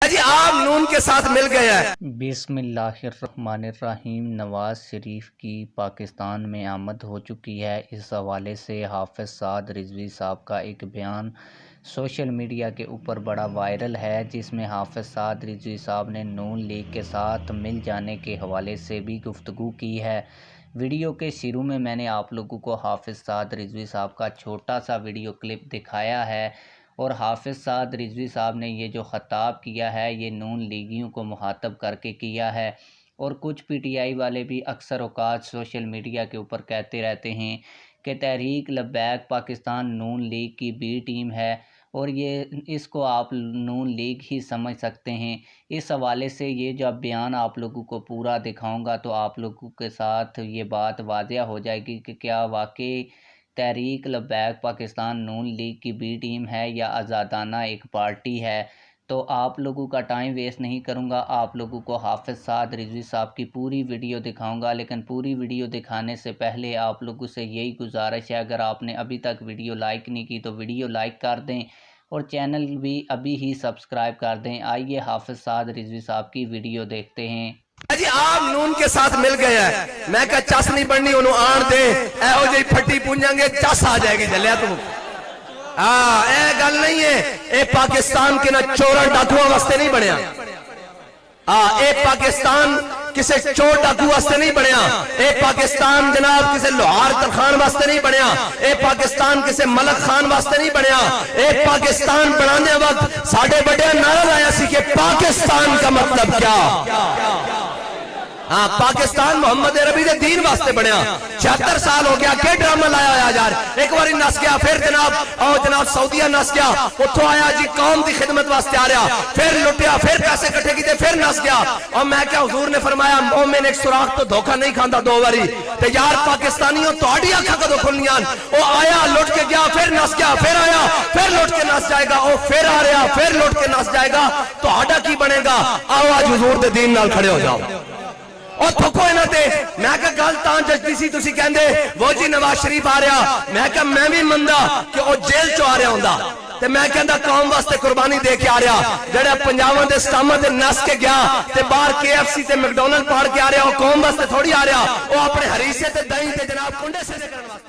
جی آپ نون کے ساتھ مل گئے ہیں۔ بسم اللہ الرحمن الرحیم۔ نواز شریف کی پاکستان میں آمد ہو چکی ہے۔ اس حوالے سے حافظ سعد رضوی صاحب کا ایک بیان سوشل میڈیا کے اوپر بڑا وائرل ہے، جس میں حافظ سعد رضوی صاحب نے نون لیگ کے ساتھ مل جانے کے حوالے سے بھی گفتگو کی ہے۔ ویڈیو کے شروع میں میں نے آپ لوگوں کو حافظ سعد رضوی صاحب کا چھوٹا سا ویڈیو کلپ دکھایا ہے، اور حافظ سعد رضوی صاحب نے یہ جو خطاب کیا ہے یہ نون لیگیوں کو مخاطب کر کے کیا ہے۔ اور کچھ پی ٹی آئی والے بھی اکثر اوقات سوشل میڈیا کے اوپر کہتے رہتے ہیں کہ تحریک لبیک پاکستان نون لیگ کی بی ٹیم ہے، اور اس کو آپ نون لیگ ہی سمجھ سکتے ہیں۔ اس حوالے سے یہ جب بیان آپ لوگوں کو پورا دکھاؤں گا تو آپ لوگوں کے ساتھ یہ بات واضح ہو جائے گی کہ کیا واقعی تحریک لبیک پاکستان نون لیگ کی بی ٹیم ہے یا آزادانہ ایک پارٹی ہے۔ تو آپ لوگوں کا ٹائم ویسٹ نہیں کروں گا، آپ لوگوں کو حافظ سعد رضوی صاحب کی پوری ویڈیو دکھاؤں گا، لیکن پوری ویڈیو دکھانے سے پہلے آپ لوگوں سے یہی گزارش ہے، اگر آپ نے ابھی تک ویڈیو لائک نہیں کی تو ویڈیو لائک کر دیں اور چینل بھی ابھی ہی سبسکرائب کر دیں۔ آئیے حافظ سعد رضوی صاحب کی ویڈیو دیکھتے ہیں۔ جی آپ نون کے ساتھ مل گئے ہیں، میں کہا چس نہیں بڑھنی انہوں آن دے، اے ہو جی پھٹی پونجیں گے چس آ جائے گی جلیا تو۔ اے گل نہیں ہے، اے پاکستان کے نہ چورا ڈاکوہ واسطے نہیں بڑھیا۔ اے پاکستان کسے چور ڈاکو واسطے نہیں بڑھیا۔ اے پاکستان جناب کسے لوہار ترخان واسطے نہیں بڑھیا۔ اے پاکستان کسے ملک خان واسطے نہیں بڑھیا۔ اے پاکستان بڑھانے وقت ساڑھے بڑے نعرہ لایا سی کہ پاکستان کا مطلب کیا؟ پاکستان محمد عربی دے دین واسطے بنیا۔ 76 سال ہو گیا کہ ڈرامہ لایا آیا جار، ایک باری نس گیا، پھر جناب سعودیہ نس گیا، اتھو آیا جی قوم دی خدمت واسطے آ رہا، پھر لٹیا، پھر پیسے کٹھے کی دے، پھر نس گیا۔ اور میں کیا حضور نے فرمایا مومن ایک سراخ تو دھوکہ نہیں کھاندا دو باری، تے یار پاکستانیوں تو آڈی آنکھا کدو کھلنیاں، او آیا لٹ کے گیا، پھر نس گیا، پھر آیا، پھر لٹ کے نس جائے گا، او پھر آ رہا، پھر لٹ کے نس جائے گا، تو آڈا کی بنے گا؟ آؤ آج حضور دے دین نال کھڑے ہو جاؤ۔ اور تھکو اینا تے میں کہا گل تاں ججدی سی تسی کہندے وہ جی نواز شریف آ رہا، میں کہا میں بھی مندہ کہ وہ جیل چو آ رہا ہوندہ، تے میں کہندہ قوم واسطے قربانی دے کے آ رہا، جڑے پنجابوں دے سٹامہ دے نس کے گیا تے باہر KFC تے میکڈونلڈ پاڑ کے آ رہا، وہ قوم واسطے تھوڑی آ رہا، وہ اپنے حریصے تے دائیں تے جناب کنڈے سے دے کرنے واسطے